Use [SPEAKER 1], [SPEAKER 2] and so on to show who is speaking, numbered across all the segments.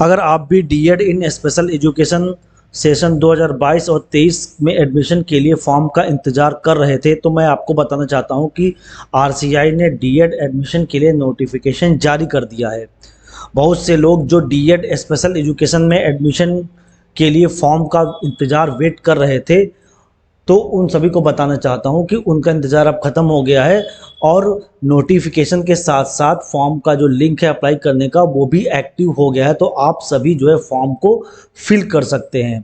[SPEAKER 1] अगर आप भी डीएड इन स्पेशल एजुकेशन सेशन 2022 और 23 में एडमिशन के लिए फॉर्म का इंतज़ार कर रहे थे तो मैं आपको बताना चाहता हूं कि आरसीआई ने डीएड एडमिशन के लिए नोटिफिकेशन जारी कर दिया है। बहुत से लोग जो डीएड स्पेशल एजुकेशन में एडमिशन के लिए फॉर्म का इंतज़ार वेट कर रहे थे, तो उन सभी को बताना चाहता हूं कि उनका इंतज़ार अब ख़त्म हो गया है और नोटिफिकेशन के साथ साथ फॉर्म का जो लिंक है अप्लाई करने का वो भी एक्टिव हो गया है। तो आप सभी जो है फॉर्म को फिल कर सकते हैं।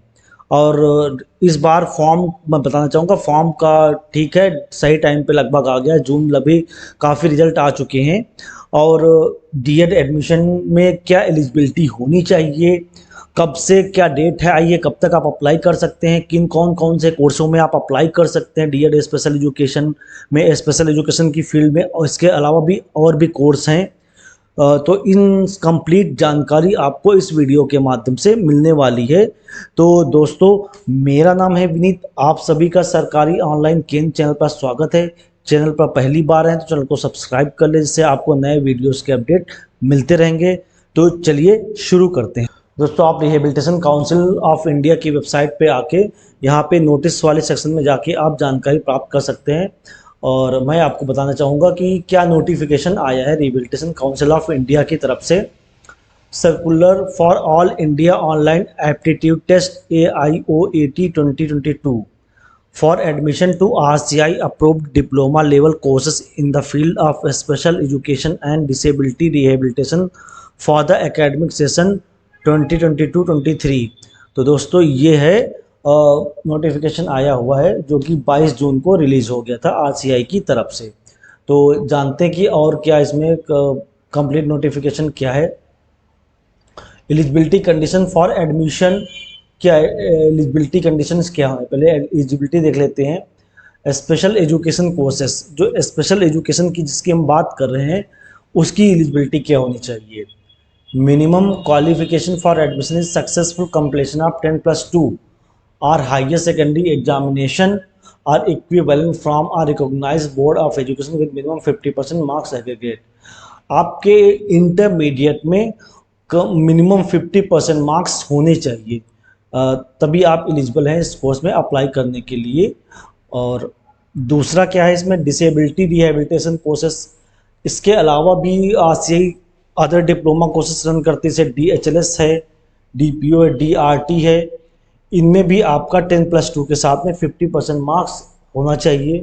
[SPEAKER 1] और इस बार फॉर्म मैं बताना चाहूँगा, फॉर्म का ठीक है सही टाइम पे लगभग आ गया। जून अभी काफ़ी रिजल्ट आ चुके हैं। और डीएड एडमिशन में क्या एलिजिबिलिटी होनी चाहिए, कब से क्या डेट है, आइए कब तक आप अप्लाई कर सकते हैं, किन कौन कौन से कोर्सों में आप अप्लाई कर सकते हैं डीएड स्पेशल एजुकेशन में, स्पेशल एजुकेशन की फील्ड में, और इसके अलावा भी और भी कोर्स हैं। तो इन कंप्लीट जानकारी आपको इस वीडियो के माध्यम से मिलने वाली है। तो दोस्तों, मेरा नाम है विनीत, आप सभी का सरकारी ऑनलाइन केंद्र चैनल पर स्वागत है। चैनल पर पहली बार हैं तो चैनल को सब्सक्राइब कर लें, जिससे आपको नए वीडियोस के अपडेट मिलते रहेंगे। तो चलिए शुरू करते हैं। दोस्तों, आप रिहेबिलिटेशन काउंसिल ऑफ इंडिया की वेबसाइट पे आके यहाँ पे नोटिस वाले सेक्शन में जाके आप जानकारी प्राप्त कर सकते हैं। और मैं आपको बताना चाहूँगा कि क्या नोटिफिकेशन आया है रिहेबिलिटेशन काउंसिल ऑफ इंडिया की तरफ से। Circular for all India online aptitude test AIOAT 2022 for admission to RCI approved diploma level courses in the field of special education and disability rehabilitation for the academic session 2022-23। तो दोस्तों, ये है notification आया हुआ है जो कि 22 जून को रिलीज़ हो गया था आरसीआई की तरफ से। तो जानते हैं कि और क्या इसमें कंप्लीट नोटिफिकेशन क्या है। एलिजिबिलिटी कंडीशन फॉर एडमिशन क्या है, एलिजिबिलिटी कंडीशंस क्या है, पहले एलिजिबिलिटी देख लेते हैं। स्पेशल एजुकेशन कोर्सेस, जो स्पेशल एजुकेशन की जिसकी हम बात कर रहे हैं उसकी एलिजिबिलिटी क्या होनी चाहिए। Minimum qualification for admission is successful completion of 10+2 or higher secondary examination or equivalent from a recognized board of education with minimum 50% marks aggregate। आपके इंटरमीडिएट में मिनिमम 50% मार्क्स होने चाहिए, तभी आप एलिजिबल हैं इस कोर्स में अप्लाई करने के लिए। और दूसरा क्या है इसमें, डिसेबिलिटी रिहेबिलिटेशन कोर्सेस। इसके अलावा भी RCI other diploma courses run करती है, DHLS है, DPO है, DRT है। इनमें भी आपका 10+2 के साथ में 50% मार्क्स होना चाहिए।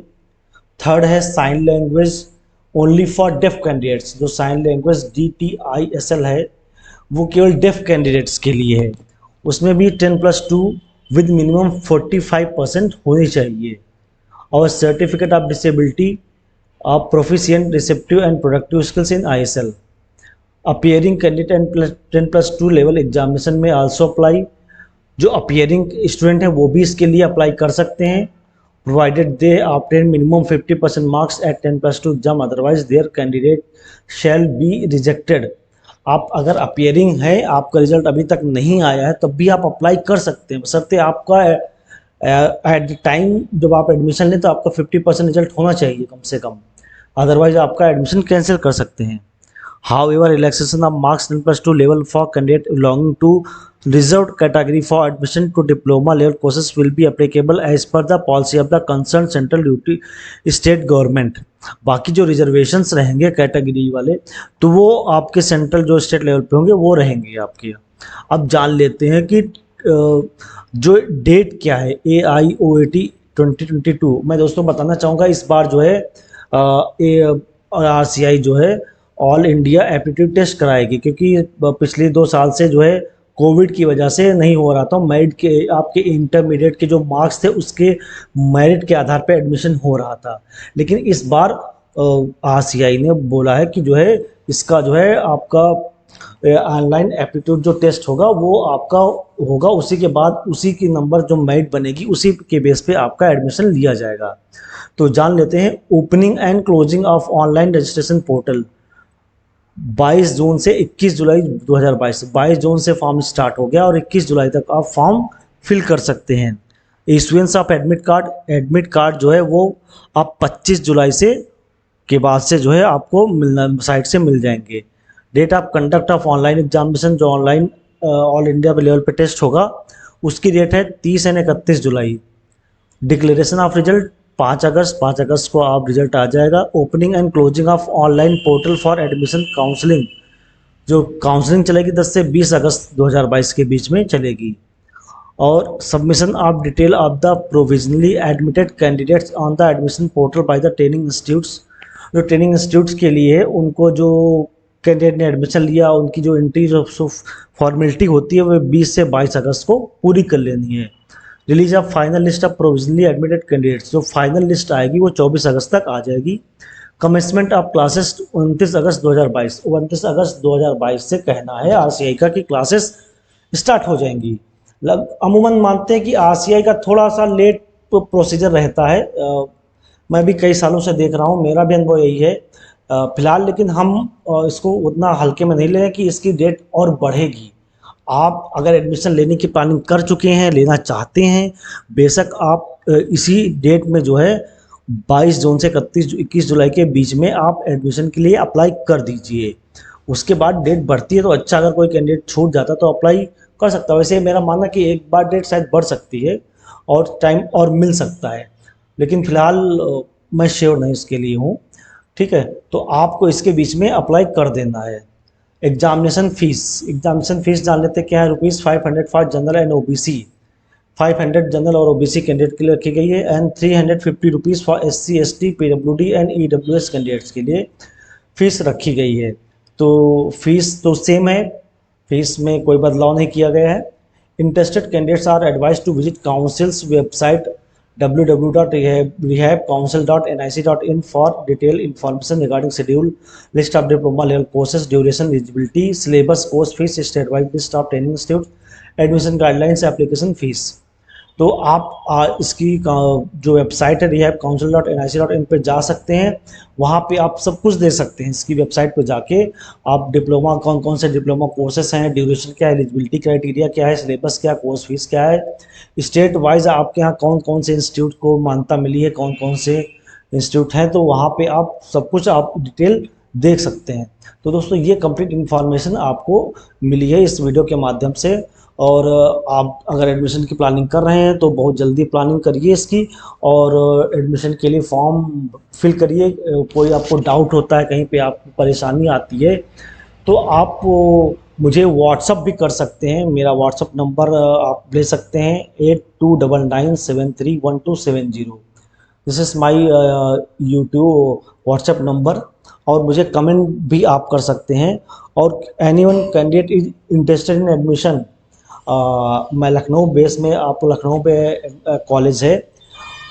[SPEAKER 1] थर्ड है sign language only for deaf candidates. जो साइन लैंग्वेज DTISL है वो केवल डेफ कैंडिडेट्स के लिए है, उसमें भी 10+2 विद मिनिमम 45% होनी चाहिए। और certificate of disability of proficient receptive and productive skills in ISL। Appearing candidate and 10+2 level examination में आल्सो अप्लाई। जो अपीयरिंग स्टूडेंट हैं वो भी इसके लिए अप्लाई कर सकते हैं, provided they obtain minimum 50% marks at 10+2 exam, otherwise their candidate shall be rejected. आप अगर अपीयरिंग है, आपका रिजल्ट अभी तक नहीं आया है, तब भी आप अप्लाई कर सकते हैं, बशर्ते आपका एट द टाइम जब आप एडमिशन लें तो आपका 50% रिजल्ट होना चाहिए कम से कम, अदरवाइज आपका एडमिशन कैंसिल कर सकते हैं। However, relaxation of marks 10+2 level for candidate belonging to reserved category for admission to diploma level courses will be applicable as per the policy of the concerned central duty state government। बाकी जो reservations रहेंगे category वाले, तो वो आपके central जो state level पे होंगे वो रहेंगे आपके। अब जान लेते हैं कि जो डेट क्या है AIOAT 2022। मैं दोस्तों बताना चाहूँगा, इस बार जो है RCI जो है ऑल इंडिया एप्टीट्यूड टेस्ट कराएगी, क्योंकि पिछले 2 साल से जो है कोविड की वजह से नहीं हो रहा था। मेरिट के आपके इंटरमीडिएट के जो मार्क्स थे उसके मेरिट के आधार पे एडमिशन हो रहा था, लेकिन इस बार आरसीआई ने बोला है कि जो है इसका जो है आपका ऑनलाइन एप्टीट्यूड जो टेस्ट होगा वो आपका होगा, उसी के बाद उसी की नंबर जो मेरिट बनेगी उसी के बेस पे आपका एडमिशन लिया जाएगा। तो जान लेते हैं opening and closing of online registration portal. 22 जून से 21 जुलाई 2022, 22 जून से फॉर्म स्टार्ट हो गया और 21 जुलाई तक आप फॉर्म फिल कर सकते हैं। इशुएंस ऑफ एडमिट कार्ड जो है वो आप 25 जुलाई से के बाद से जो है आपको मिलना साइट से मिल जाएंगे। Date of conduct of online examination, जो ऑनलाइन ऑल इंडिया लेवल पे टेस्ट होगा, उसकी डेट है 30 and 31 July. Declaration of result 5 August, 5 August को आप रिजल्ट आ जाएगा। Opening and closing of online portal for admission counselling, जो काउंसलिंग चलेगी 10 से 20 अगस्त 2022 के बीच में चलेगी। और submission of detail of the provisionally admitted candidates on the admission portal by the training institutes, जो ट्रेनिंग इंस्टीट्यूट्स के लिए उनको जो कैंडिडेट ने एडमिशन लिया उनकी जो एंट्री जो फॉर्मेलिटी होती है वो 20 से 22 अगस्त को पूरी कर लेनी है। Release of final list of provisionally admitted candidates, जो फाइनल लिस्ट आएगी वो 24 अगस्त तक आ जाएगी। कमेंसमेंट ऑफ क्लासेस 29 अगस्त 2022, 29 अगस्त 2022 से कहना है आरसीआई का कि क्लासेस स्टार्ट हो जाएंगी। अमूमन मानते हैं कि आरसीआई का थोड़ा सा लेट प्रोसीजर रहता है, मैं भी कई सालों से देख रहा हूँ, मेरा भी अनुभव यही है फिलहाल, लेकिन हम इसको उतना हल्के में नहीं ले रहे कि इसकी डेट और बढ़ेगी। आप अगर एडमिशन लेने की प्लानिंग कर चुके हैं, लेना चाहते हैं, बेशक आप इसी डेट में जो है 22 जून से 21 जुलाई के बीच में आप एडमिशन के लिए अप्लाई कर दीजिए। उसके बाद डेट बढ़ती है तो अच्छा, अगर कोई कैंडिडेट छूट जाता तो अप्लाई कर सकता है। वैसे मेरा मानना कि एक बार डेट शायद बढ़ सकती है और टाइम और मिल सकता है, लेकिन फ़िलहाल मैं श्योर नहीं इसके लिए हूँ। ठीक है, तो आपको इसके बीच में अप्लाई कर देना है। एग्जामिनेशन फ़ीस जान लेते क्या है। ₹500 for general and OBC, 500 general और ओबीसी कैंडिडेट के लिए रखी गई है, and ₹350 for SC ST PWD and EWS candidates के लिए फ़ीस रखी गई है। तो फीस तो सेम है, फीस में कोई बदलाव नहीं किया गया है। Interested candidates are advised to visit council's website www.rehabcouncil.nic.in for detail information regarding schedule, list of diploma level courses, duration, eligibility, syllabus, course fees, state wise list of training institute, admission guidelines, application fees. तो आप इसकी जो website है rehabcouncil.nic.in पे जा सकते हैं, वहाँ पे आप सब कुछ दे सकते हैं। इसकी वेबसाइट पे जाके आप डिप्लोमा कौन कौन से डिप्लोमा कोर्सेस हैं, ड्यूरेशन क्या है, एलिजिबिलिटी क्राइटेरिया क्या है, सिलेबस क्या, कोर्स फीस क्या है, स्टेट वाइज आपके यहाँ कौन कौन से इंस्टीट्यूट को मान्यता मिली है, कौन कौन से इंस्टीट्यूट हैं, तो वहाँ पे आप सब कुछ आप डिटेल देख सकते हैं। तो दोस्तों ये कंप्लीट इन्फॉर्मेशन आपको मिली है इस वीडियो के माध्यम से। और आप अगर एडमिशन की प्लानिंग कर रहे हैं तो बहुत जल्दी प्लानिंग करिए इसकी, और एडमिशन के लिए फॉर्म फिल करिए। कोई आपको डाउट होता है, कहीं पे आपको परेशानी आती है, तो आप मुझे व्हाट्सअप भी कर सकते हैं। मेरा व्हाट्सअप नंबर आप ले सकते हैं 8299731270। This is my YouTube WhatsApp number, और मुझे कमेंट भी आप कर सकते हैं। और anyone candidate is interested in admission, मैं लखनऊ बेस में, आपको लखनऊ पे कॉलेज है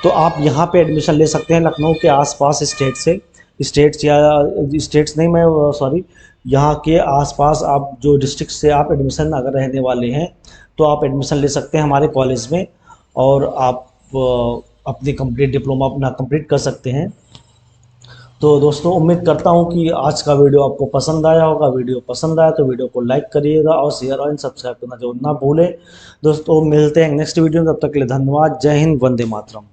[SPEAKER 1] तो आप यहाँ पे एडमिशन ले सकते हैं। लखनऊ के आसपास स्टेट्स नहीं, मैं सॉरी, यहाँ के आसपास आप जो डिस्ट्रिक्ट से आप एडमिशन अगर रहने वाले हैं तो आप एडमिशन ले सकते हैं हमारे कॉलेज में, और आप अपनी कंप्लीट डिप्लोमा अपना कंप्लीट कर सकते हैं। तो दोस्तों उम्मीद करता हूँ कि आज का वीडियो आपको पसंद आया होगा। वीडियो पसंद आया तो वीडियो को लाइक करिएगा और शेयर और सब्सक्राइब करना जो ना भूलें। दोस्तों मिलते हैं नेक्स्ट वीडियो में, तब तक के लिए धन्यवाद। जय हिंद, वंदे मातरम।